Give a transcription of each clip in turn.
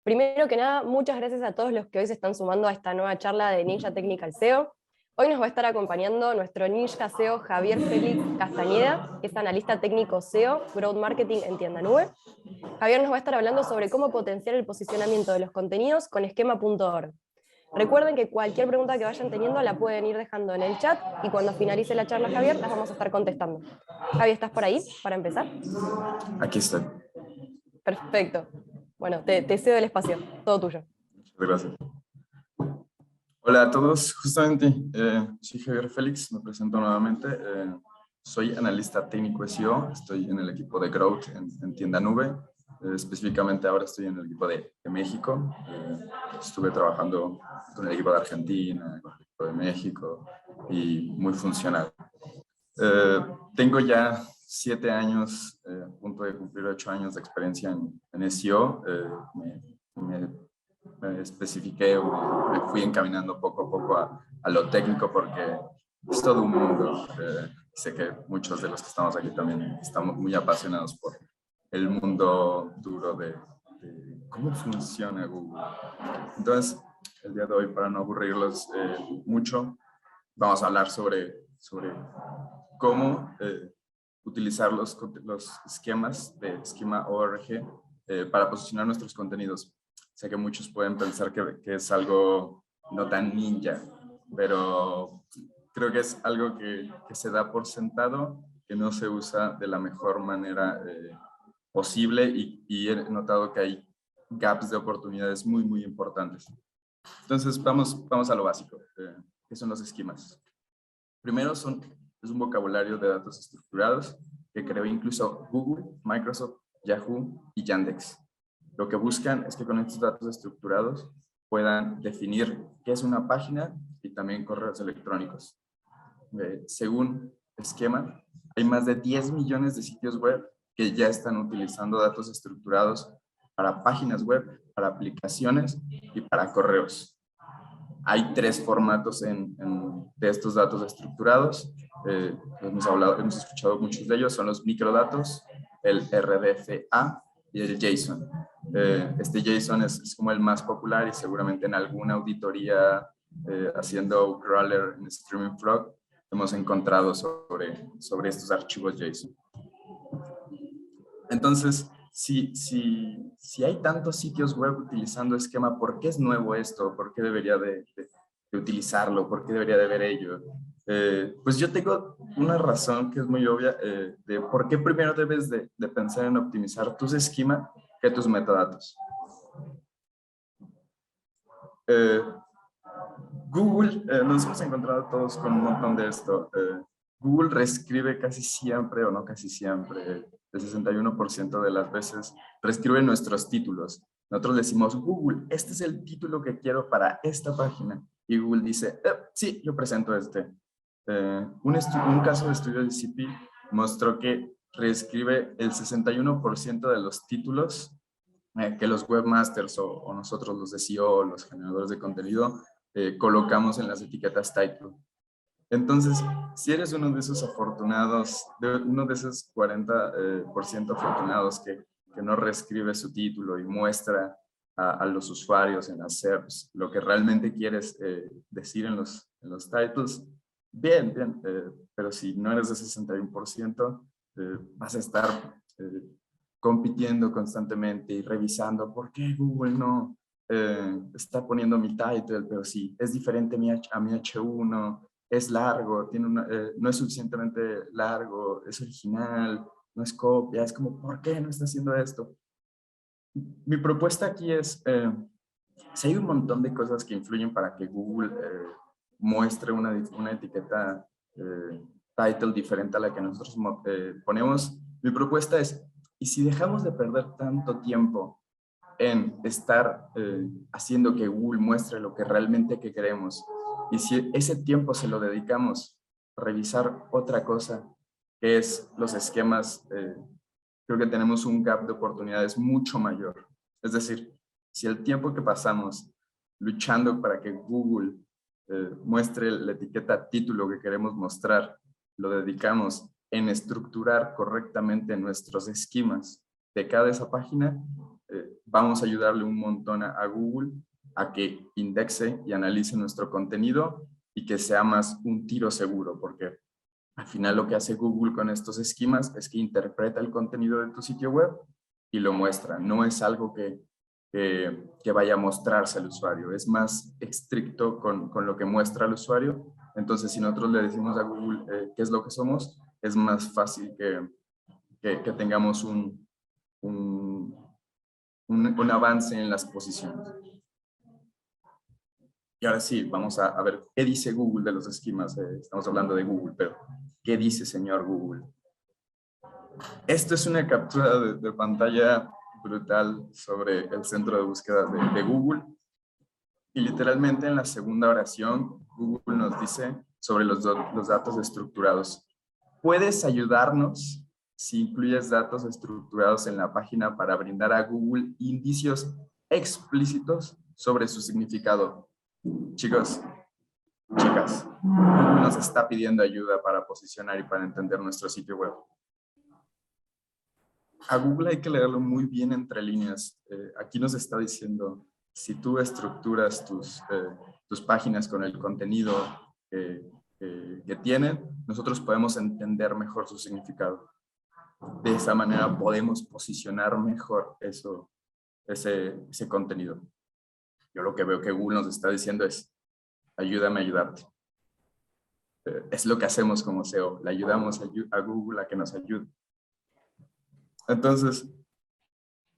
Primero que nada, muchas gracias a todos los que hoy se están sumando a esta nueva charla de Ninja Technical SEO. Hoy nos va a estar acompañando nuestro Ninja SEO Javier Félix Castañeda, que es analista técnico SEO, Growth Marketing en Tienda Nube. Javier nos va a estar hablando sobre cómo potenciar el posicionamiento de los contenidos con esquema.org. Recuerden que cualquier pregunta que vayan teniendo la pueden ir dejando en el chat y cuando finalice la charla, Javier, las vamos a estar contestando. Javi, ¿estás por ahí para empezar? Aquí estoy. Perfecto. Bueno, te cedo el espacio, todo tuyo. Muchas gracias. Hola a todos, justamente soy Javier Félix, me presento nuevamente. Soy analista técnico SEO, estoy en el equipo de Growth en Tienda Nube. Específicamente ahora estoy en el equipo de México. Estuve trabajando con el equipo de Argentina, con el equipo de México y muy funcional. Tengo ya 7 años, a punto de cumplir 8 años de experiencia en SEO. Me especifiqué, me fui encaminando poco a poco a lo técnico porque es todo un mundo. Sé que muchos de los que estamos aquí también estamos muy apasionados por el mundo duro de cómo funciona Google. Entonces, el día de hoy, para no aburrirlos mucho, vamos a hablar sobre cómo utilizar los esquemas de esquema.org para posicionar nuestros contenidos. Sé que muchos pueden pensar que es algo no tan ninja, pero creo que es algo que se da por sentado, que no se usa de la mejor manera posible y he notado que hay gaps de oportunidades muy, muy importantes. Entonces, vamos a lo básico, que son los esquemas. Primero es un vocabulario de datos estructurados que creó incluso Google, Microsoft, Yahoo y Yandex. Lo que buscan es que con estos datos estructurados puedan definir qué es una página y también correos electrónicos. Según Esquema, hay más de 10 millones de sitios web que ya están utilizando datos estructurados para páginas web, para aplicaciones y para correos. Hay 3 formatos de estos datos estructurados. Hemos escuchado muchos de ellos, son los microdatos, el RDFA y el JSON. Este JSON es como el más popular y seguramente en alguna auditoría haciendo crawler en Streaming Frog hemos encontrado sobre estos archivos JSON. Entonces, si hay tantos sitios web utilizando esquema, ¿por qué es nuevo esto? ¿Por qué debería de utilizarlo? ¿Por qué debería de ver ello? Pues yo tengo una razón que es muy obvia de por qué primero debes de pensar en optimizar tus esquemas que tus metadatos. Google, nos hemos encontrado todos con un montón de esto. Google reescribe casi siempre, o no casi siempre, el 61% de las veces reescribe nuestros títulos. Nosotros decimos, Google, este es el título que quiero para esta página. Y Google dice, sí, yo presento este. Un caso de estudio de CP mostró que reescribe el 61% de los títulos que los webmasters o nosotros los de SEO, los generadores de contenido, colocamos en las etiquetas title. Entonces, si eres uno de esos afortunados, uno de esos 40% afortunados que no reescribe su título y muestra a los usuarios en las SERPs lo que realmente quieres decir en los titles, bien, pero si no eres de 61%, vas a estar compitiendo constantemente y revisando por qué Google no está poniendo mi title, pero sí, es diferente a mi H1, es largo, no es suficientemente largo, es original, no es copia, es como, ¿por qué no está haciendo esto? Mi propuesta aquí es, si hay un montón de cosas que influyen para que Google muestre una etiqueta title diferente a la que nosotros ponemos, mi propuesta es, ¿y si dejamos de perder tanto tiempo en estar haciendo que Google muestre lo que realmente que queremos? Y si ese tiempo se lo dedicamos a revisar otra cosa, que es los esquemas, creo que tenemos un gap de oportunidades mucho mayor. Es decir, si el tiempo que pasamos luchando para que Google muestre la etiqueta título que queremos mostrar, lo dedicamos en estructurar correctamente nuestros esquemas de cada esa página, vamos a ayudarle un montón a Google a que indexe y analice nuestro contenido y que sea más un tiro seguro, porque al final lo que hace Google con estos esquemas es que interpreta el contenido de tu sitio web y lo muestra. No es algo que vaya a mostrarse al usuario, es más estricto con lo que muestra al usuario. Entonces, si nosotros le decimos a Google qué es lo que somos, es más fácil que tengamos un avance en las posiciones. Y ahora sí, vamos a ver qué dice Google de los esquemas. Estamos hablando de Google, pero ¿qué dice señor Google? Esto es una captura de pantalla brutal sobre el centro de búsqueda de Google. Y literalmente en la segunda oración, Google nos dice sobre los datos estructurados. ¿Puedes ayudarnos si incluyes datos estructurados en la página para brindar a Google indicios explícitos sobre su significado? Chicos, chicas, Google nos está pidiendo ayuda para posicionar y para entender nuestro sitio web. A Google hay que leerlo muy bien entre líneas. Aquí nos está diciendo, si tú estructuras tus páginas con el contenido que tienen, nosotros podemos entender mejor su significado. De esa manera podemos posicionar mejor ese contenido. Yo lo que veo que Google nos está diciendo es, ayúdame a ayudarte. Es lo que hacemos como SEO, le ayudamos a Google a que nos ayude. Entonces,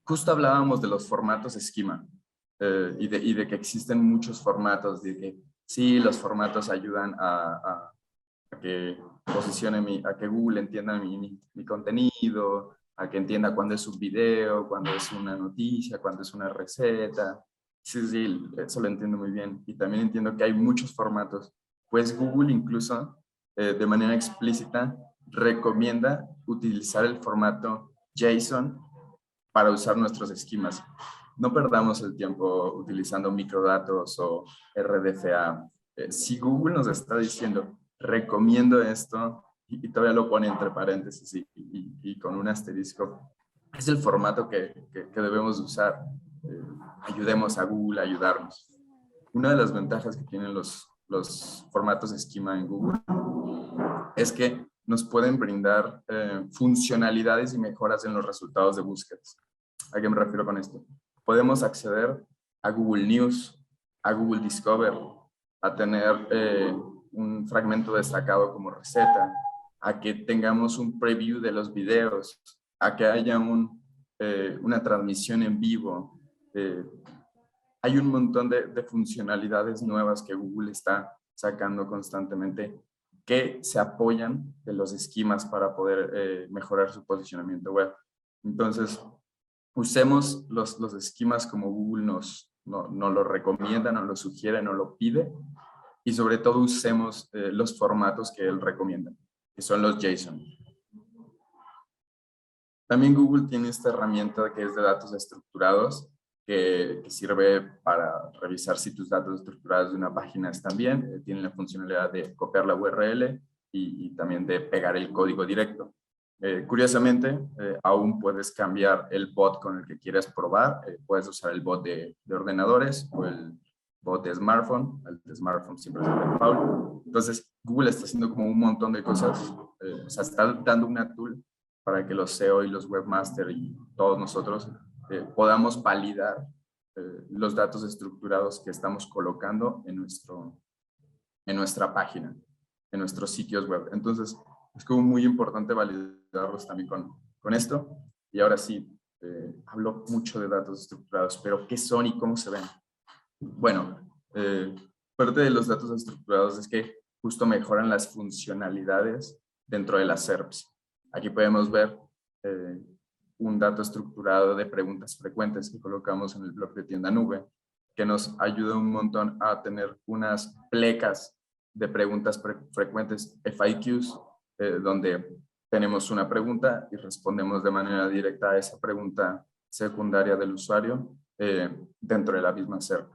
justo hablábamos de los formatos esquema y de que existen muchos formatos, de que sí, los formatos ayudan a que posicione a que Google entienda mi contenido, a que entienda cuándo es un video, cuándo es una noticia, cuándo es una receta. Sí, eso lo entiendo muy bien. Y también entiendo que hay muchos formatos. Pues Google incluso, de manera explícita, recomienda utilizar el formato JSON para usar nuestros esquemas. No perdamos el tiempo utilizando microdatos o RDFA. Si Google nos está diciendo, recomiendo esto, y todavía lo pone entre paréntesis y con un asterisco, es el formato que debemos usar. Ayudemos a Google a ayudarnos. Una de las ventajas que tienen los formatos esquema en Google es que nos pueden brindar funcionalidades y mejoras en los resultados de búsquedas. ¿A qué me refiero con esto? Podemos acceder a Google News, a Google Discover, a tener un fragmento destacado como receta, a que tengamos un preview de los videos, a que haya una transmisión en vivo. Hay un montón de funcionalidades nuevas que Google está sacando constantemente que se apoyan de los esquemas para poder mejorar su posicionamiento web. Entonces, usemos los esquemas como Google nos lo recomienda, nos lo sugiere, nos lo pide, y sobre todo usemos los formatos que él recomienda, que son los JSON. También Google tiene esta herramienta que es de datos estructurados, que sirve para revisar si tus datos estructurados de una página están bien. Tiene la funcionalidad de copiar la URL y también de pegar el código directo. Curiosamente, aún puedes cambiar el bot con el que quieres probar. Puedes usar el bot de ordenadores o el bot de smartphone. El de smartphone siempre es el default. Entonces, Google está haciendo como un montón de cosas. O sea, está dando una tool para que los SEO y los webmasters y todos nosotros podamos validar los datos estructurados que estamos colocando en nuestra página, en nuestros sitios web. Entonces, es como muy importante validarlos también con esto. Y ahora sí, hablo mucho de datos estructurados, pero ¿qué son y cómo se ven? Bueno, parte de los datos estructurados es que justo mejoran las funcionalidades dentro de las SERPs. Aquí podemos ver un dato estructurado de preguntas frecuentes que colocamos en el blog de Tienda Nube, que nos ayuda un montón a tener unas plecas de preguntas frecuentes, FAQs, donde tenemos una pregunta y respondemos de manera directa a esa pregunta secundaria del usuario dentro de la misma SERP.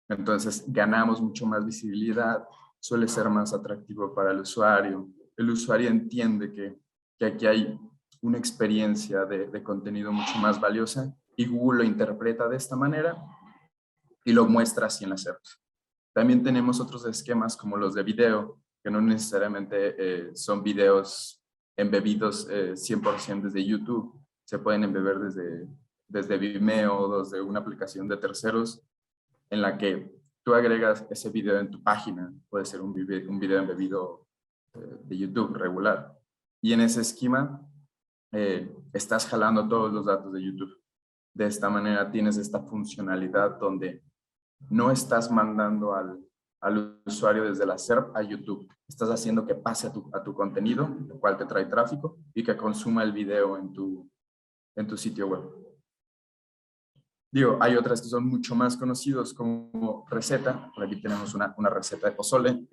Entonces ganamos mucho más visibilidad, suele ser más atractivo para el usuario entiende que aquí hay una experiencia de contenido mucho más valiosa y Google lo interpreta de esta manera y lo muestra así en las SERPs. También tenemos otros esquemas como los de video, que no necesariamente son videos embebidos 100% desde YouTube, se pueden embeber desde Vimeo o desde una aplicación de terceros en la que tú agregas ese video en tu página, puede ser un video embebido de YouTube regular, y en ese esquema estás jalando todos los datos de YouTube. De esta manera tienes esta funcionalidad donde no estás mandando al usuario desde la SERP a YouTube. Estás haciendo que pase a tu contenido, lo cual te trae tráfico, y que consuma el video en tu sitio web. Digo, hay otras que son mucho más conocidos como receta. Por aquí tenemos una receta de pozole,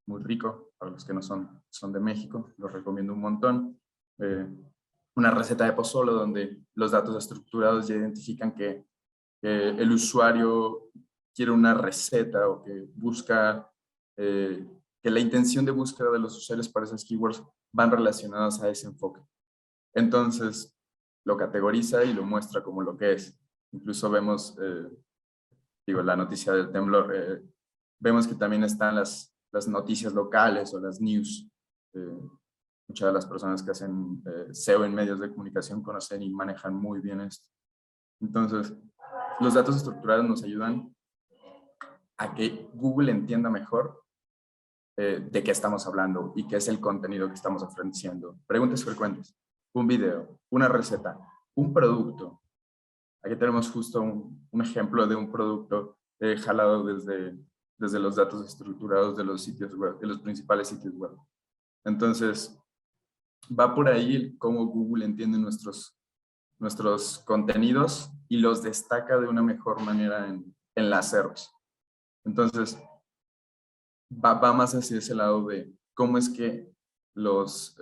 muy rico, para los que no son de México, los recomiendo un montón. Una receta de pozole donde los datos estructurados ya identifican que el usuario quiere una receta o que busca, que la intención de búsqueda de los usuarios para esas keywords van relacionadas a ese enfoque. Entonces, lo categoriza y lo muestra como lo que es. Incluso vemos, la noticia del temblor, vemos que también están las noticias locales o las news. Muchas de las personas que hacen SEO en medios de comunicación conocen y manejan muy bien esto. Entonces, los datos estructurados nos ayudan a que Google entienda mejor de qué estamos hablando y qué es el contenido que estamos ofreciendo. Preguntas frecuentes, un video, una receta, un producto. Aquí tenemos justo un ejemplo de un producto jalado desde los datos estructurados de los sitios web, de los principales sitios web. Entonces, va por ahí cómo Google entiende nuestros contenidos y los destaca de una mejor manera en las SERPs. Entonces, va más hacia ese lado de cómo es que los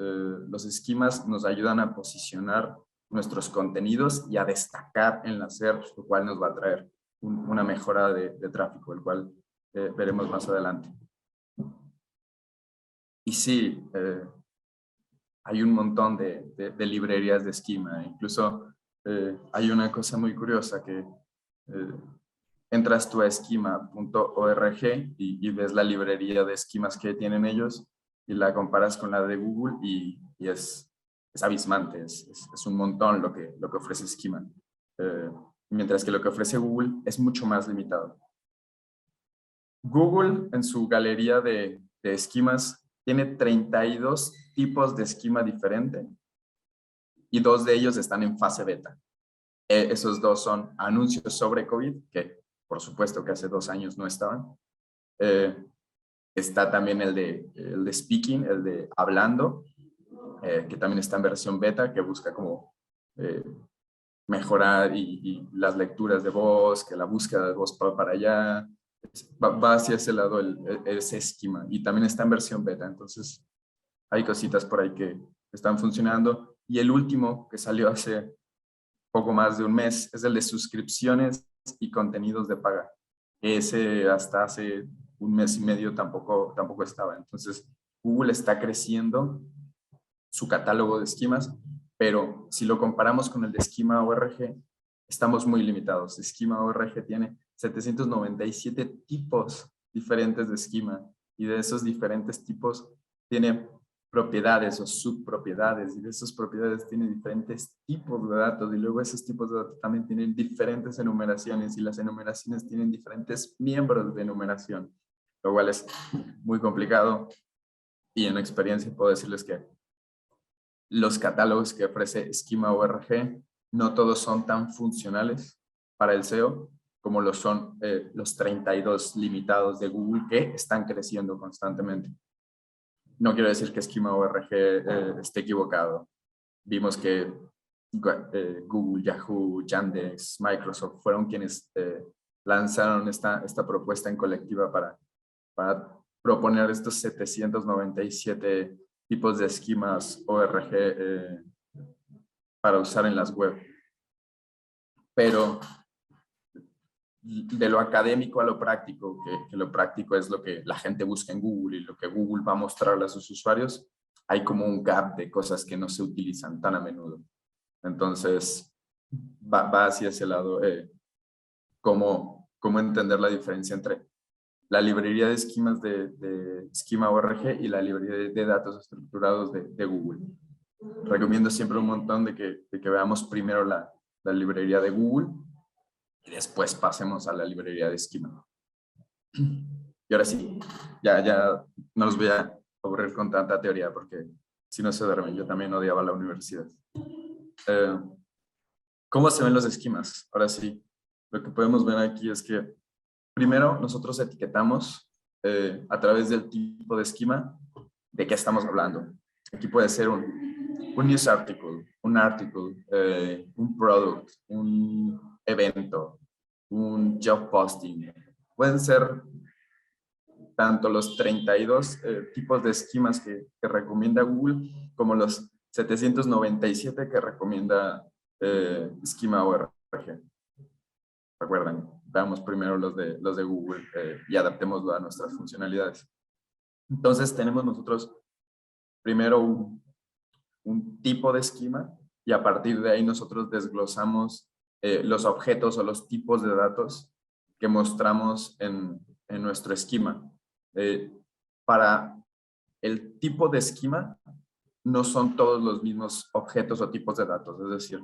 esquemas nos ayudan a posicionar nuestros contenidos y a destacar en las SERPs, lo cual nos va a traer una mejora de tráfico, el cual veremos más adelante. Y sí, hay un montón de librerías de esquema. Incluso hay una cosa muy curiosa que entras tú a esquema.org y ves la librería de esquemas que tienen ellos y la comparas con la de Google y es abismante, es un montón lo que ofrece Esquema. Mientras que lo que ofrece Google es mucho más limitado. Google en su galería de esquemas tiene 32 tipos de esquema diferente y 2 de ellos están en fase beta. Esos 2 son anuncios sobre COVID, que por supuesto que hace 2 años no estaban. Está también el de speaking, el de hablando, que también está en versión beta, que busca como mejorar y las lecturas de voz, que la búsqueda de voz para allá, va hacia ese lado ese esquema, y también está en versión beta. Entonces hay cositas por ahí que están funcionando. Y el último que salió hace poco más de un mes es el de suscripciones y contenidos de paga. Ese hasta hace un mes y medio tampoco estaba. Entonces Google está creciendo su catálogo de esquemas, pero si lo comparamos con el de Esquema.org, estamos muy limitados. Esquema.org tiene 797 tipos diferentes de esquema, y de esos diferentes tipos tiene propiedades o subpropiedades, y de esas propiedades tiene diferentes tipos de datos, y luego esos tipos de datos también tienen diferentes enumeraciones, y las enumeraciones tienen diferentes miembros de enumeración, lo cual es muy complicado. Y en experiencia puedo decirles que los catálogos que ofrece Esquema.org no todos son tan funcionales para el SEO como lo son los 32 limitados de Google, que están creciendo constantemente. No quiero decir que Esquema.org esté equivocado. Vimos que Google, Yahoo, Yandex, Microsoft fueron quienes lanzaron esta propuesta en colectiva para proponer estos 797 tipos de esquemas ORG para usar en las web. Pero de lo académico a lo práctico, que lo práctico es lo que la gente busca en Google y lo que Google va a mostrarle a sus usuarios, hay como un gap de cosas que no se utilizan tan a menudo. Entonces, va hacia ese lado, cómo entender la diferencia entre la librería de esquemas de Schema ORG y la librería de datos estructurados de Google. Recomiendo siempre un montón de que veamos primero la librería de Google y después pasemos a la librería de Schema. Y ahora sí, ya no los voy a aburrir con tanta teoría porque si no se duermen, yo también odiaba la universidad. ¿Cómo se ven los esquemas? Ahora sí, lo que podemos ver aquí es que primero nosotros etiquetamos a través del tipo de esquema de qué estamos hablando. Aquí puede ser un news article, un article, un product, un evento, un job posting. Pueden ser tanto los 32 tipos de esquemas que recomienda Google como los 797 que recomienda Schema ORG. Recuerden, veamos primero los de Google y adaptémoslo a nuestras funcionalidades. Entonces tenemos nosotros primero un tipo de esquema y a partir de ahí nosotros desglosamos los objetos o los tipos de datos que mostramos en nuestro esquema. Para el tipo de esquema no son todos los mismos objetos o tipos de datos, es decir,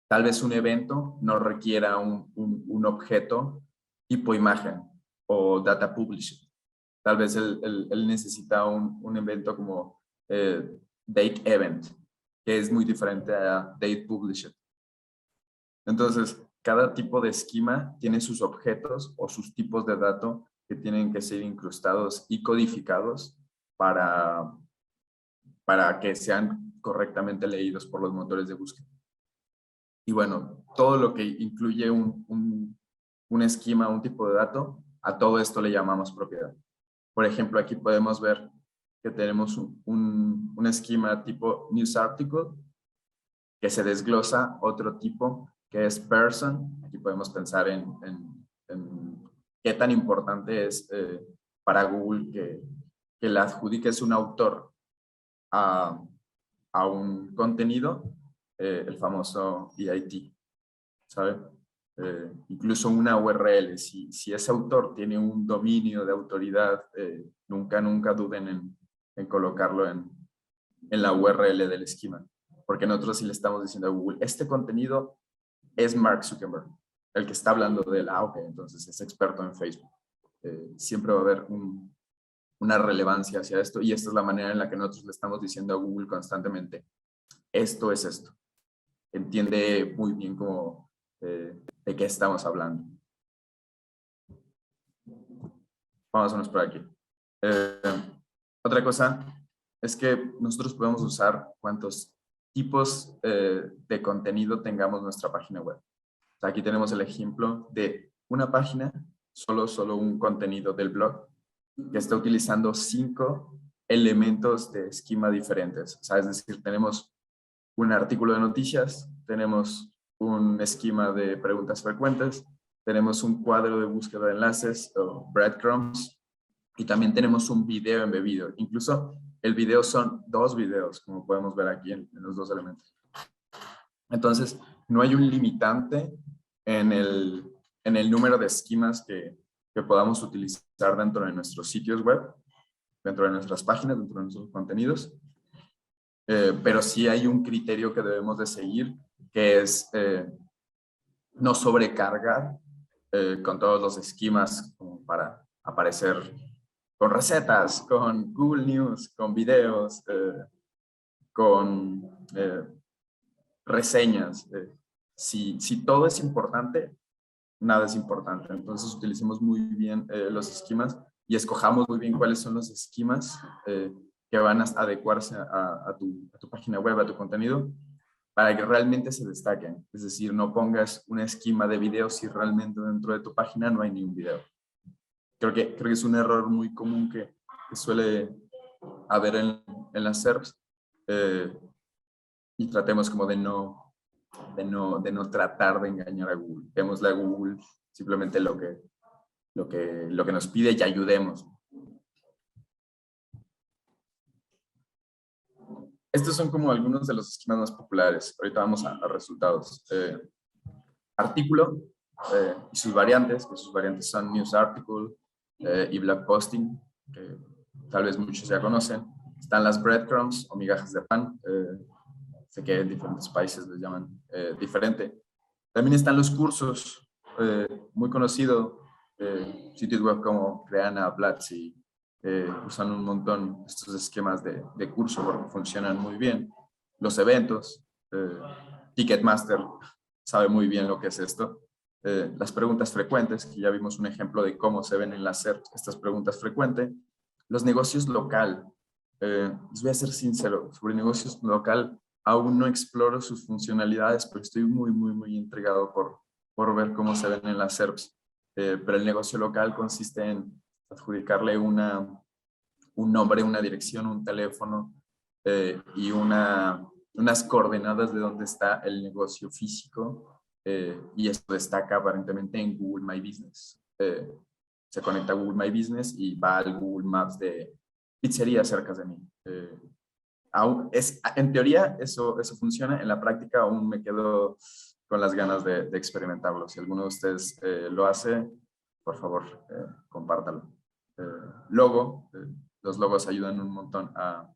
tal vez un evento no requiera un objeto tipo imagen o data publisher. Tal vez él necesita un evento como date event, que es muy diferente a date publisher. Entonces, cada tipo de esquema tiene sus objetos o sus tipos de datos que tienen que ser incrustados y codificados para que sean correctamente leídos por los motores de búsqueda. Y bueno, todo lo que incluye un esquema, un tipo de dato, a todo esto le llamamos propiedad. Por ejemplo, aquí podemos ver que tenemos un esquema tipo news article que se desglosa otro tipo que es person. Aquí podemos pensar en qué tan importante es para Google que le adjudiques un autor a un contenido, el famoso EIT, ¿sabe? Incluso una URL, si ese autor tiene un dominio de autoridad, nunca duden en colocarlo en la URL del esquema, porque nosotros sí le estamos diciendo a Google, este contenido es Mark Zuckerberg, el que está hablando de la OK, entonces es experto en Facebook. Siempre va a haber una relevancia hacia esto y esta es la manera en la que nosotros le estamos diciendo a Google constantemente, esto es esto. Entiende muy bien cómo, de qué estamos hablando. Vámonos por aquí. Otra cosa es que nosotros podemos usar cuantos tipos de contenido tengamos en nuestra página web. O sea, aquí tenemos el ejemplo de una página, solo un contenido del blog, que está utilizando 5 elementos de esquema diferentes. O sea, es decir, tenemos un artículo de noticias, tenemos un esquema de preguntas frecuentes, tenemos un cuadro de búsqueda de enlaces o breadcrumbs y también tenemos un video embebido. Incluso el video son 2 videos, como podemos ver aquí en los 2 elementos. Entonces, no hay un limitante en el número de esquemas que podamos utilizar dentro de nuestros sitios web, dentro de nuestras páginas, dentro de nuestros contenidos. Pero sí hay un criterio que debemos de seguir, que es no sobrecargar con todos los esquemas como para aparecer con recetas, con Google News, con videos, con reseñas. Si todo es importante, nada es importante. Entonces utilicemos muy bien los esquemas y escojamos muy bien cuáles son los esquemas que van a adecuarse a tu página web, a tu contenido, para que realmente se destaquen. Es decir, no pongas un esquema de video si realmente dentro de tu página no hay ni un video. Creo que es un error muy común que suele haber en las SERPs y tratemos como de no tratar de engañar a Google. Démosle a Google simplemente lo que nos pide y ayudemos. Estos son como algunos de los esquemas más populares. Ahorita vamos a resultados. Artículo y sus variantes, que sus variantes son news article y blog posting, que tal vez muchos ya conocen. Están las breadcrumbs o migajas de pan. Sé que en diferentes países les llaman diferente. También están los cursos, muy conocido, sitios web como Creana, Platzi, usan un montón estos esquemas de curso porque funcionan muy bien. Los eventos, Ticketmaster sabe muy bien lo que es esto. Las preguntas frecuentes, que ya vimos un ejemplo de cómo se ven en la SERP estas preguntas frecuentes. Los negocios local. Les voy a ser sincero, sobre negocios local aún no exploro sus funcionalidades, pero estoy muy intrigado por ver cómo se ven en las SERPs. Pero el negocio local consiste en adjudicarle un nombre, una dirección, un teléfono y unas coordenadas de dónde está el negocio físico, y esto destaca aparentemente en Google My Business. Se conecta a Google My Business y va al Google Maps de pizzería cerca de mí. En teoría eso funciona, en la práctica aún me quedo con las ganas de experimentarlo. Si alguno de ustedes lo hace, por favor, compártalo. Logo, los logos ayudan un montón a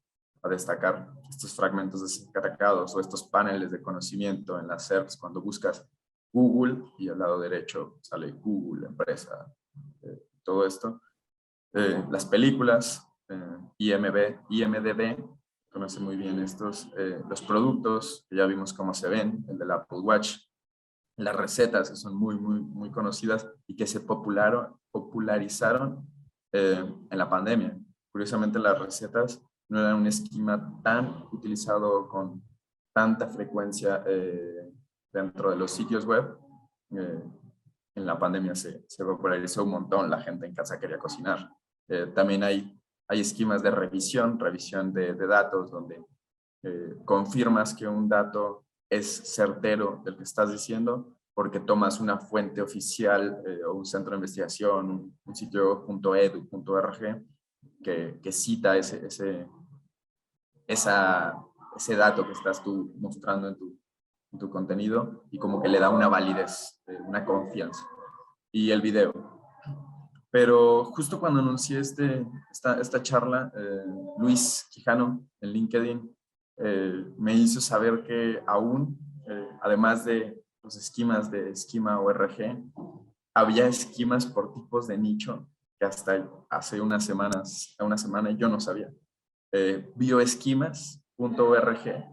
destacar estos fragmentos destacados o estos paneles de conocimiento en las SERPs cuando buscas Google y al lado derecho sale Google, empresa, todo esto. Las películas, IMDb, conoce muy bien estos, los productos, que ya vimos cómo se ven, el del Apple Watch, las recetas que son muy conocidas y que se popularizaron en la pandemia. Curiosamente las recetas no eran un esquema tan utilizado con tanta frecuencia dentro de los sitios web. En la pandemia se popularizó un montón, la gente en casa quería cocinar. También hay esquemas de revisión de datos donde confirmas que un dato es certero del que estás diciendo porque tomas una fuente oficial o un centro de investigación, un sitio .edu.org que cita ese dato que estás tú mostrando en tu contenido y como que le da una validez, una confianza. Y el video. Pero justo cuando anuncié esta charla, Luis Quijano en LinkedIn me hizo saber que aún, además de los esquemas de esquema ORG, había esquemas por tipos de nicho que hasta hace una semana yo no sabía. Bioesquemas.org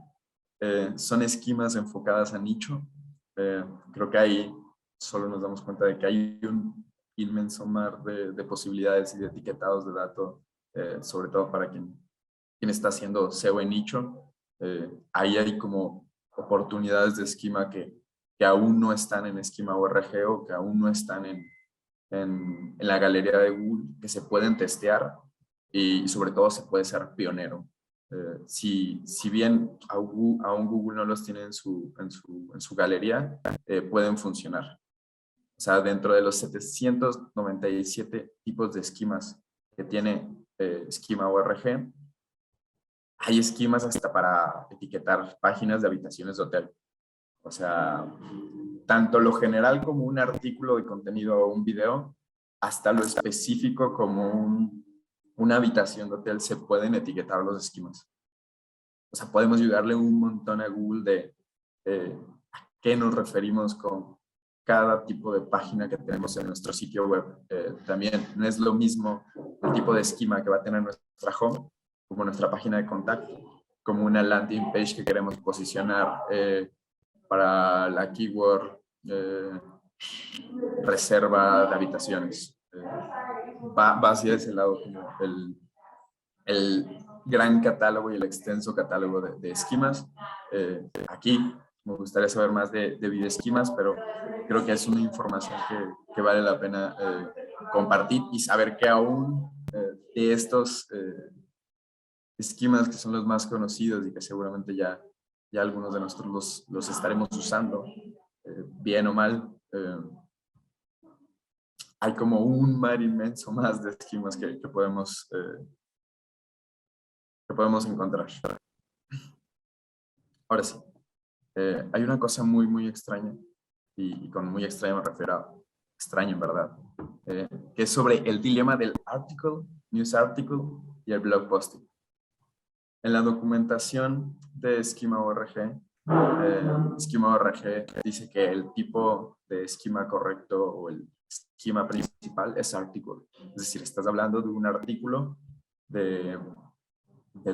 son esquemas enfocadas a nicho. Creo que ahí solo nos damos cuenta de que hay un inmenso mar de posibilidades y de etiquetados de datos, sobre todo para quien está haciendo SEO en nicho. Ahí hay como oportunidades de esquema que aún no están en esquema ORG o que aún no están en la galería de Google, que se pueden testear y sobre todo se puede ser pionero. Si bien aún Google no los tiene en su galería, pueden funcionar. O sea, dentro de los 797 tipos de esquemas que tiene esquema ORG, hay esquemas hasta para etiquetar páginas de habitaciones de hotel. O sea, tanto lo general como un artículo de contenido o un video, hasta lo específico como una habitación de hotel se pueden etiquetar los esquemas. O sea, podemos ayudarle un montón a Google de a qué nos referimos con cada tipo de página que tenemos en nuestro sitio web. También no es lo mismo el tipo de esquema que va a tener nuestra home como nuestra página de contacto, como una landing page que queremos posicionar para la keyword reserva de habitaciones. Va hacia ese lado como el gran catálogo y el extenso catálogo de esquemas. Aquí me gustaría saber más de videoesquemas, pero creo que es una información que vale la pena compartir y saber que aún de estos esquemas que son los más conocidos y que seguramente ya algunos de nosotros los estaremos usando, bien o mal, hay como un mar inmenso más de esquemas que podemos encontrar. Ahora sí, hay una cosa muy, muy extraña, y con muy extraño me refiero a extraño en verdad, que es sobre el dilema del article, news article y el blog posting. En la documentación de Schema ORG, Schema ORG dice que el tipo de esquema correcto o el esquema principal es artículo. Es decir, estás hablando de un artículo de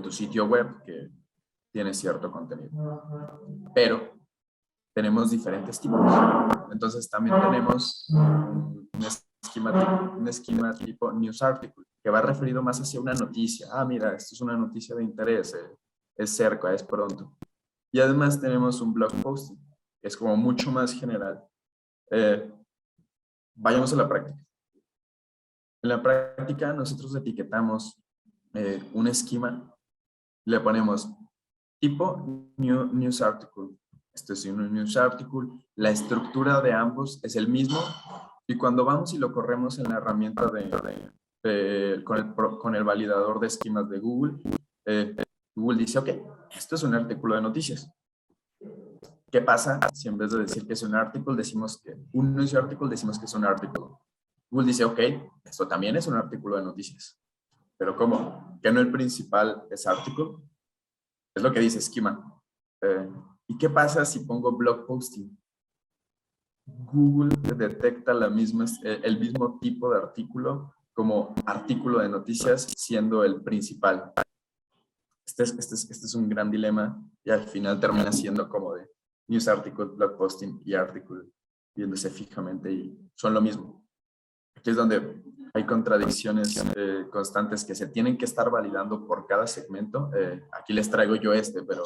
tu sitio web que tiene cierto contenido. Pero tenemos diferentes tipos. Entonces también tenemos un esquema tipo news article, que va referido más hacia una noticia. Ah, mira, esto es una noticia de interés, es cerca, es pronto. Y además tenemos un blog posting, que es como mucho más general. Vayamos a la práctica. En la práctica nosotros etiquetamos un esquema, le ponemos tipo news article. Esto es un news article. La estructura de ambos es el mismo. Y cuando vamos y lo corremos en la herramienta con el validador de esquemas de Google, Google dice, ok, esto es un artículo de noticias. ¿Qué pasa si en vez de decir que es un artículo, decimos que un news article, decimos que es un artículo? Google dice, ok, esto también es un artículo de noticias. ¿Pero cómo? ¿Que no el principal es artículo? Es lo que dice esquema. ¿Y qué pasa si pongo blog posting? Google detecta el mismo tipo de artículo como artículo de noticias, siendo el principal. Este es un gran dilema y al final termina siendo como de news article, blog posting y article, viéndose fijamente y son lo mismo. Aquí es donde hay contradicciones constantes que se tienen que estar validando por cada segmento. Aquí les traigo yo pero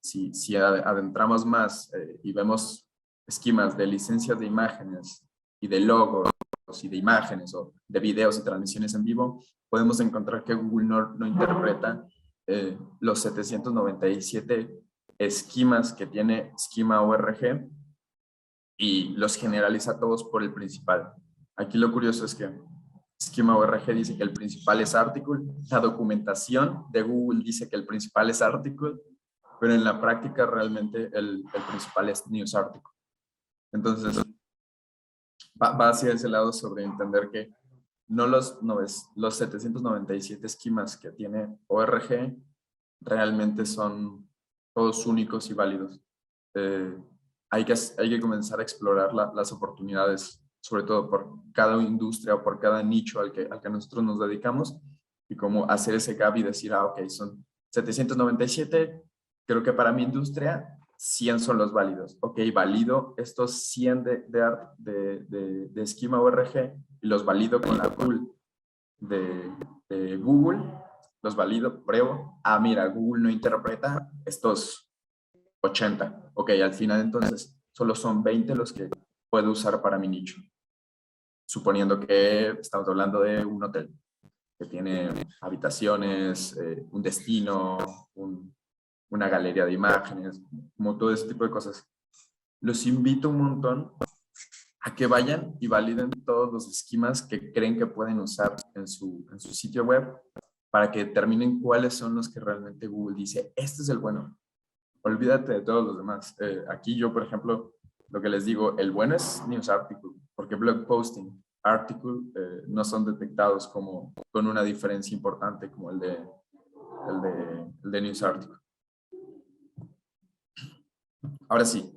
si adentramos más y vemos esquemas de licencias de imágenes y de logos y de imágenes o de videos y transmisiones en vivo, podemos encontrar que Google no interpreta los 797 esquemas que tiene Schema ORG y los generaliza todos por el principal. Aquí lo curioso es que Schema ORG dice que el principal es article, la documentación de Google dice que el principal es article, pero en la práctica realmente el principal es news article. Entonces, va hacia ese lado sobre entender que no los 797 esquemas que tiene ORG realmente son todos únicos y válidos. Hay que comenzar a explorar las oportunidades, sobre todo por cada industria o por cada nicho al que nosotros nos dedicamos, y cómo hacer ese gap y decir, ok, son 797, creo que para mi industria 100 son los válidos. Ok, valido estos 100 de esquema ORG y los valido con la tool de Google, los valido, pruebo. Ah, mira, Google no interpreta estos 80. Ok, al final entonces solo son 20 los que puedo usar para mi nicho. Suponiendo que estamos hablando de un hotel que tiene habitaciones, un destino, una galería de imágenes, como todo ese tipo de cosas. Los invito un montón a que vayan y validen todos los esquemas que creen que pueden usar en su sitio web para que determinen cuáles son los que realmente Google dice, este es el bueno. Olvídate de todos los demás. Aquí yo, por ejemplo, lo que les digo, el bueno es news article, porque blog posting, article, no son detectados como con una diferencia importante como el de news article. Ahora sí,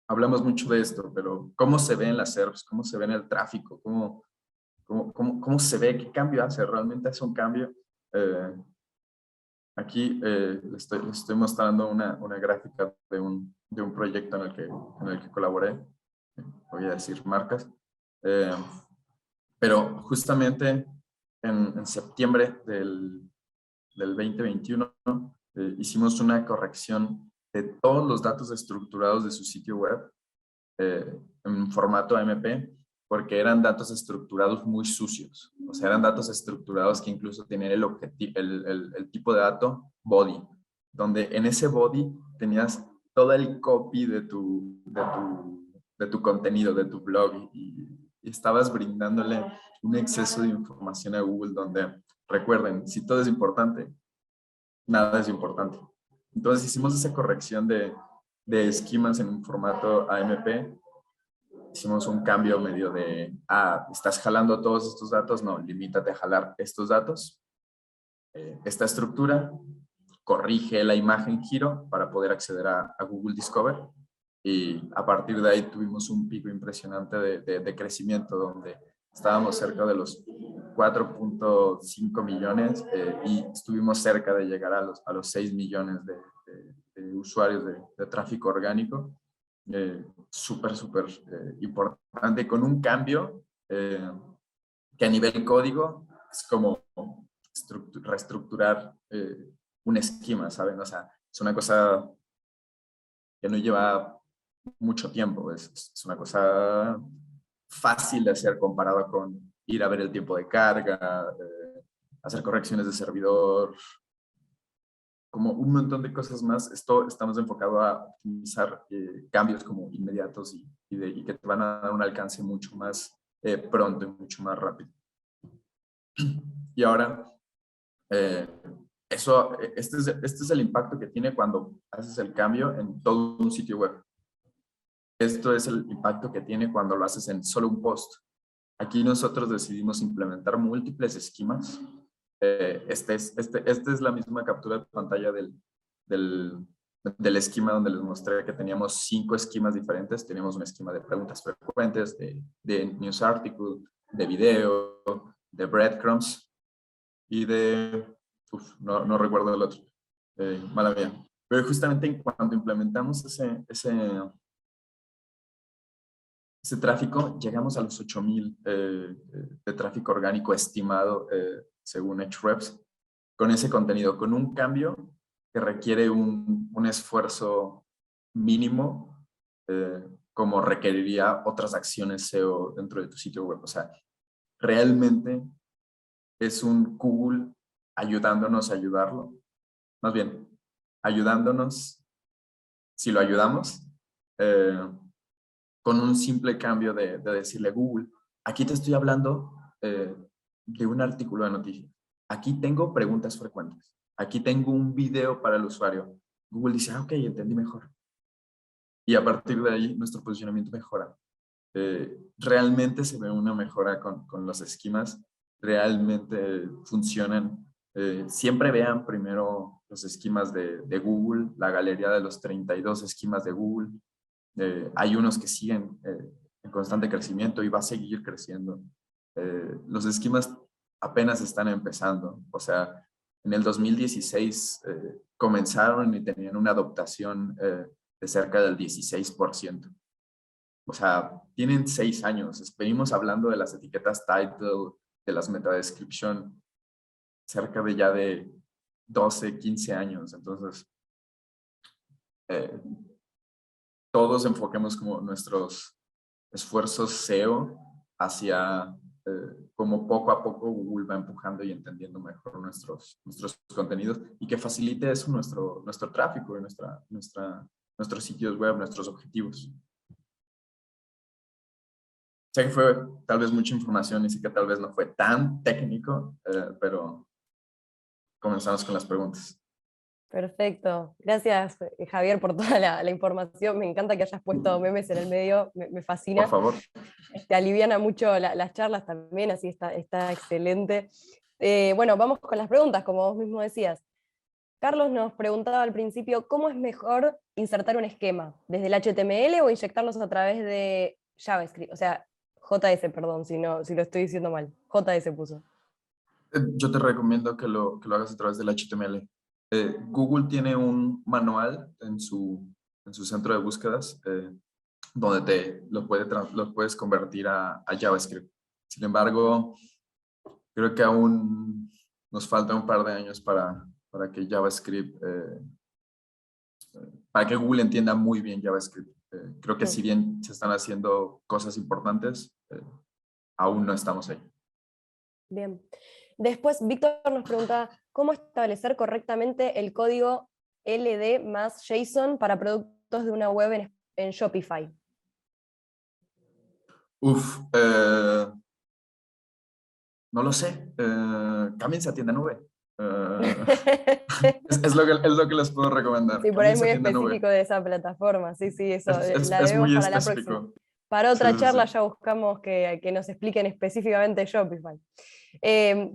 hablamos mucho de esto, pero ¿cómo se ve en las SERPs? ¿Cómo se ve en el tráfico? ¿Cómo se ve? ¿Qué cambio hace? ¿Realmente hace un cambio? Aquí les estoy mostrando una gráfica de un proyecto en el que colaboré. Voy a decir marcas. Pero justamente en septiembre del 2021 hicimos una corrección de todos los datos estructurados de su sitio web en formato AMP, porque eran datos estructurados muy sucios. O sea, eran datos estructurados que incluso tenían el tipo de dato body, donde en ese body tenías todo el copy de tu contenido, de tu blog, y estabas brindándole un exceso de información a Google donde, recuerden, si todo es importante, nada es importante. Entonces hicimos esa corrección de esquemas en un formato AMP. Hicimos un cambio medio de, estás jalando todos estos datos, no, limítate a jalar estos datos. Esta estructura corrige la imagen giro para poder acceder a Google Discover, y a partir de ahí tuvimos un pico impresionante de crecimiento, donde estábamos cerca de los 4.5 millones y estuvimos cerca de llegar a los 6 millones de usuarios de tráfico orgánico. Súper importante, con un cambio que a nivel código es como reestructurar un esquema, ¿saben? O sea, es una cosa que no lleva mucho tiempo, es una cosa fácil de hacer comparado con ir a ver el tiempo de carga, hacer correcciones de servidor, como un montón de cosas más. Esto estamos enfocados a optimizar cambios como inmediatos y que te van a dar un alcance mucho más pronto y mucho más rápido. Y ahora, este es el impacto que tiene cuando haces el cambio en todo un sitio web. Esto es el impacto que tiene cuando lo haces en solo un post. Aquí nosotros decidimos implementar múltiples esquemas. Esta es la misma captura de pantalla del esquema donde les mostré que teníamos 5 esquemas diferentes. Teníamos un esquema de preguntas frecuentes, de news article, de video, de breadcrumbs y no recuerdo el otro. Mala mía. Pero justamente cuando implementamos ese tráfico, llegamos a los 8,000 de tráfico orgánico estimado según Ahrefs, con ese contenido, con un cambio que requiere un esfuerzo mínimo, como requeriría otras acciones SEO dentro de tu sitio web. O sea, realmente es un Google ayudándonos a ayudarlo. Más bien, ayudándonos, si lo ayudamos, con un simple cambio de decirle Google, aquí te estoy hablando de un artículo de noticias. Aquí tengo preguntas frecuentes. Aquí tengo un video para el usuario. Google dice, ok, entendí mejor. Y a partir de ahí, nuestro posicionamiento mejora. Realmente se ve una mejora con los esquemas. Realmente funcionan. Siempre vean primero los esquemas de Google, la galería de los 32 esquemas de Google. Hay unos que siguen en constante crecimiento y va a seguir creciendo. Los esquemas apenas están empezando. O sea, en el 2016 comenzaron y tenían una adoptación de cerca del 16%. O sea, tienen 6 años. Venimos hablando de las etiquetas title, de las meta description, cerca de ya de 12, 15 años. Entonces, todos enfoquemos como nuestros esfuerzos SEO hacia cómo poco a poco Google va empujando y entendiendo mejor nuestros contenidos, y que facilite eso nuestro tráfico y nuestros sitios web, nuestros objetivos. Sé que fue tal vez mucha información y sé que tal vez no fue tan técnico, pero comenzamos con las preguntas. Perfecto. Gracias, Javier, por toda la información. Me encanta que hayas puesto memes en el medio, me fascina. Por favor. Aliviana mucho las charlas también, así está excelente. Bueno, vamos con las preguntas, como vos mismo decías. Carlos nos preguntaba al principio, ¿cómo es mejor insertar un esquema? ¿Desde el HTML o inyectarlos a través de JavaScript? O sea, JS, perdón, si lo estoy diciendo mal. JS puso. Yo te recomiendo que lo hagas a través del HTML. Google tiene un manual en su centro de búsquedas donde lo puedes convertir a JavaScript. Sin embargo, creo que aún nos falta un par de años para que JavaScript, para que Google entienda muy bien JavaScript. Creo que si bien se están haciendo cosas importantes, aún no estamos ahí. Bien. Después, Víctor nos pregunta, ¿cómo establecer correctamente el código LD más JSON para productos de una web en Shopify? No lo sé. Cámbiense a tienda nube. Es lo que les puedo recomendar. Sí, por ahí es muy específico de esa plataforma, sí, eso, la Es debemos muy para la próxima. específico. Para Sí, otra sí, charla sí. ya buscamos que nos expliquen específicamente Shopify.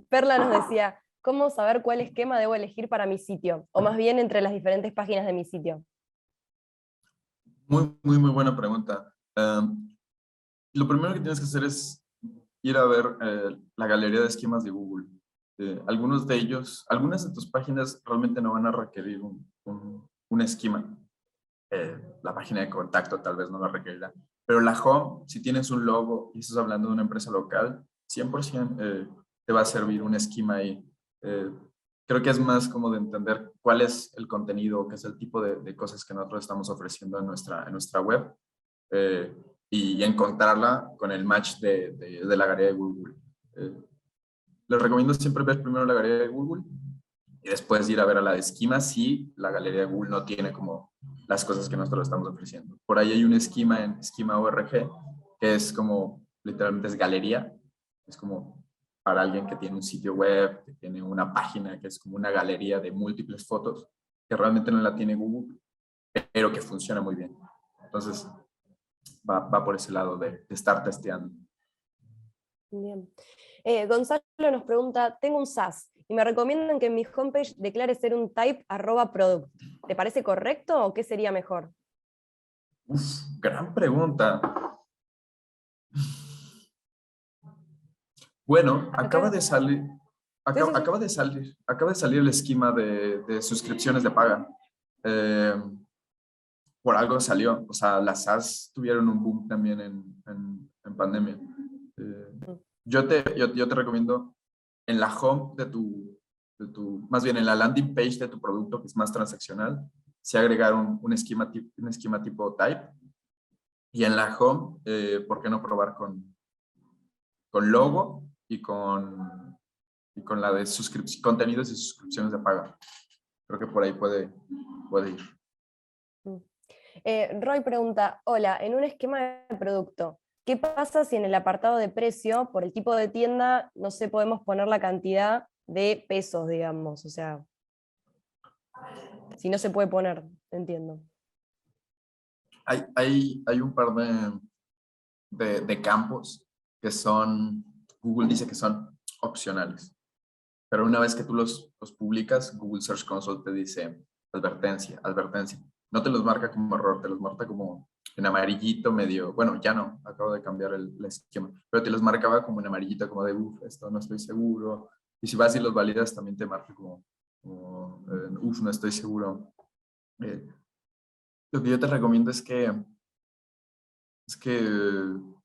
Perla nos decía, ¿cómo saber cuál esquema debo elegir para mi sitio? O más bien entre las diferentes páginas de mi sitio. Muy buena pregunta. Lo primero que tienes que hacer es ir a ver la galería de esquemas de Google. Algunos de ellos, algunas de tus páginas realmente no van a requerir un esquema. La página de contacto tal vez no la requerirá. Pero la home, si tienes un logo y estás hablando de una empresa local, 100% te va a servir un esquema ahí. Eh, Creo que es más como de entender cuál es el contenido, qué es el tipo de cosas que nosotros estamos ofreciendo en nuestra web, eh, y encontrarla con el match de la galería de Google. Les recomiendo siempre ver primero la galería de Google y después ir a ver a la de esquema si la galería de Google no tiene como las cosas que nosotros estamos ofreciendo. Por ahí hay un esquema en esquema ORG que es como, literalmente es galería, es como para alguien que tiene un sitio web, que tiene una página que es como una galería de múltiples fotos, que realmente no la tiene Google, pero que funciona muy bien. Entonces, va por ese lado de estar testeando. Bien. Gonzalo nos pregunta, tengo un SaaS y me recomiendan que en mi homepage declare ser un type @product. ¿Te parece correcto o qué sería mejor? Gran pregunta. Bueno, acaba Acá, de salir, sí, sí, sí. acaba de salir el esquema de suscripciones de paga. Eh, por algo salió. O sea, las SaaS tuvieron un boom también en pandemia. Eh, yo te recomiendo en la home más bien en la landing page de tu producto, que es más transaccional, si agregar un esquema tipo type. Y en la home, ¿por qué no probar con logo y con la de contenidos y suscripciones de paga? Creo que por ahí puede ir. Roy pregunta, hola, en un esquema de producto, ¿qué pasa si en el apartado de precio, por el tipo de tienda, no sé, podemos poner la cantidad de pesos, digamos? O sea, si no se puede poner, entiendo. Hay un par de campos que Google dice que son opcionales. Pero una vez que tú los publicas, Google Search Console te dice advertencia, advertencia. No te los marca como error, te los marca como en amarillito medio, bueno, ya no, acabo de cambiar el esquema, pero te los marcaba como en amarillito, como de, esto no estoy seguro. Y si vas y los validas, también te marca como no estoy seguro. Eh, lo que yo te recomiendo es que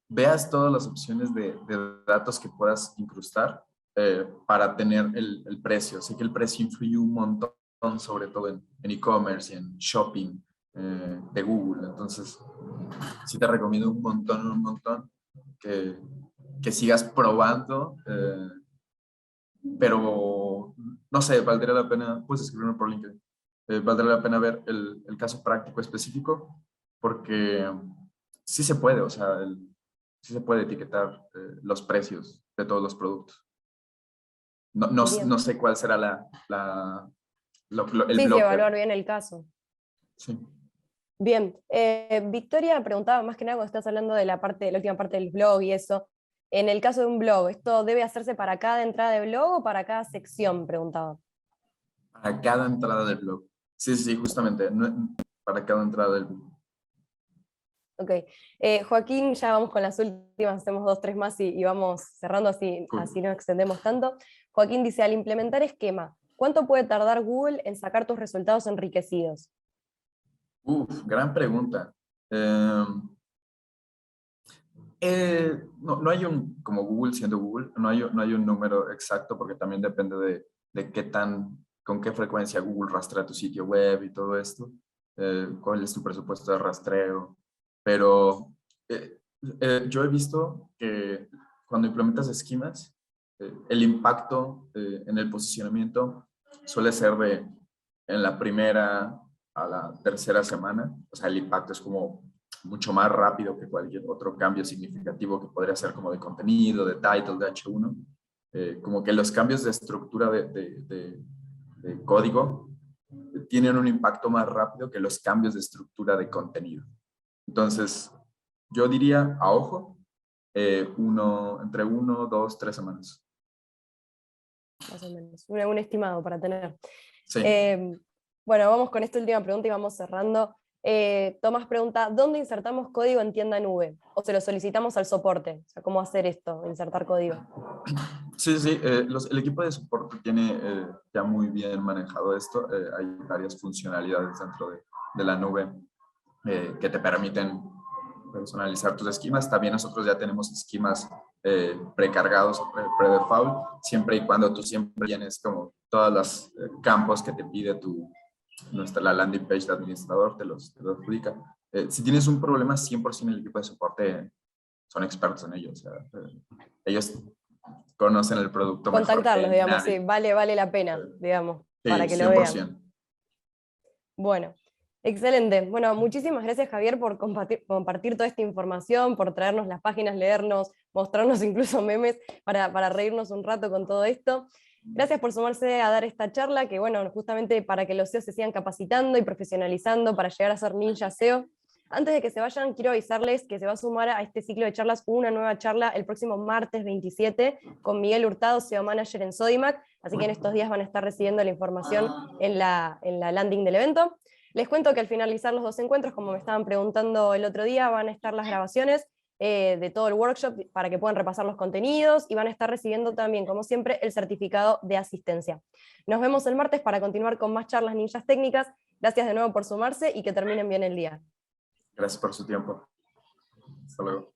veas todas las opciones de datos que puedas incrustar para tener el precio. Sé que el precio influye un montón, sobre todo en e-commerce y en shopping de Google. Entonces, sí te recomiendo un montón que, que sigas probando, pero no sé, valdría la pena, puedes escribirme por LinkedIn, valdría la pena ver el caso práctico específico, porque sí se puede, o sea, sí se puede etiquetar los precios de todos los productos. No Bien. sé cuál será el Sí, sí, blocker. evaluar bien el caso. Sí. Bien, Victoria preguntaba más que nada cuando estás hablando de la última parte del blog y eso. En el caso de un blog, ¿esto debe hacerse para cada entrada de blog o para cada sección? Preguntaba. Para cada entrada del blog. Sí, sí, justamente, para cada entrada del blog. Ok. Joaquín, ya vamos con las últimas, hacemos 2, 3 más y vamos cerrando así, Cool. así no extendemos tanto. Joaquín dice, al implementar esquema, ¿cuánto puede tardar Google en sacar tus resultados enriquecidos? Gran pregunta. No hay como Google siendo Google, no hay un número exacto porque también depende de con qué frecuencia Google rastrea tu sitio web y todo esto, cuál es tu presupuesto de rastreo. Pero yo he visto que cuando implementas esquemas, el impacto en el posicionamiento suele ser en la primera a la tercera semana. O sea, el impacto es como mucho más rápido que cualquier otro cambio significativo que podría ser como de contenido, de title, de H1. como que los cambios de estructura de código tienen un impacto más rápido que los cambios de estructura de contenido. Entonces, yo diría, a ojo, entre 1, 2, 3 semanas. Más o menos, un estimado para tener. Sí. Bueno, vamos con esta última pregunta y vamos cerrando. Tomás pregunta, ¿dónde insertamos código en tienda nube? ¿O se lo solicitamos al soporte? O sea, ¿cómo hacer esto, insertar código? Sí, sí, el equipo de soporte tiene ya muy bien manejado esto. Hay varias funcionalidades dentro de la nube que te permiten personalizar tus esquemas. También nosotros ya tenemos esquemas precargados, pre-default, siempre y cuando tú siempre tienes como todos los campos que te pide la landing page de administrador, te los adjudica. Si tienes un problema, 100% el equipo de soporte son expertos en ello. O sea, ellos conocen el producto mejor que Contactarlos, digamos, nadie. sí, vale la pena, digamos, Sí, para que 100%. lo vean. Bueno, excelente. Bueno, muchísimas gracias, Javier, por compartir toda esta información, por traernos las páginas, leernos, mostrarnos incluso memes para reírnos un rato con todo esto. Gracias por sumarse a dar esta charla, que bueno, justamente para que los SEO se sigan capacitando y profesionalizando para llegar a ser ninja SEO. Antes de que se vayan, quiero avisarles que se va a sumar a este ciclo de charlas una nueva charla el próximo martes 27 con Miguel Hurtado, SEO Manager en Sodimac, así que en estos días van a estar recibiendo la información en la landing del evento. Les cuento que al finalizar los 2 encuentros, como me estaban preguntando el otro día, van a estar las grabaciones de todo el workshop para que puedan repasar los contenidos y van a estar recibiendo también, como siempre, el certificado de asistencia. Nos vemos el martes para continuar con más charlas ninjas técnicas. Gracias de nuevo por sumarse y que terminen bien el día. Gracias por su tiempo. Hasta luego.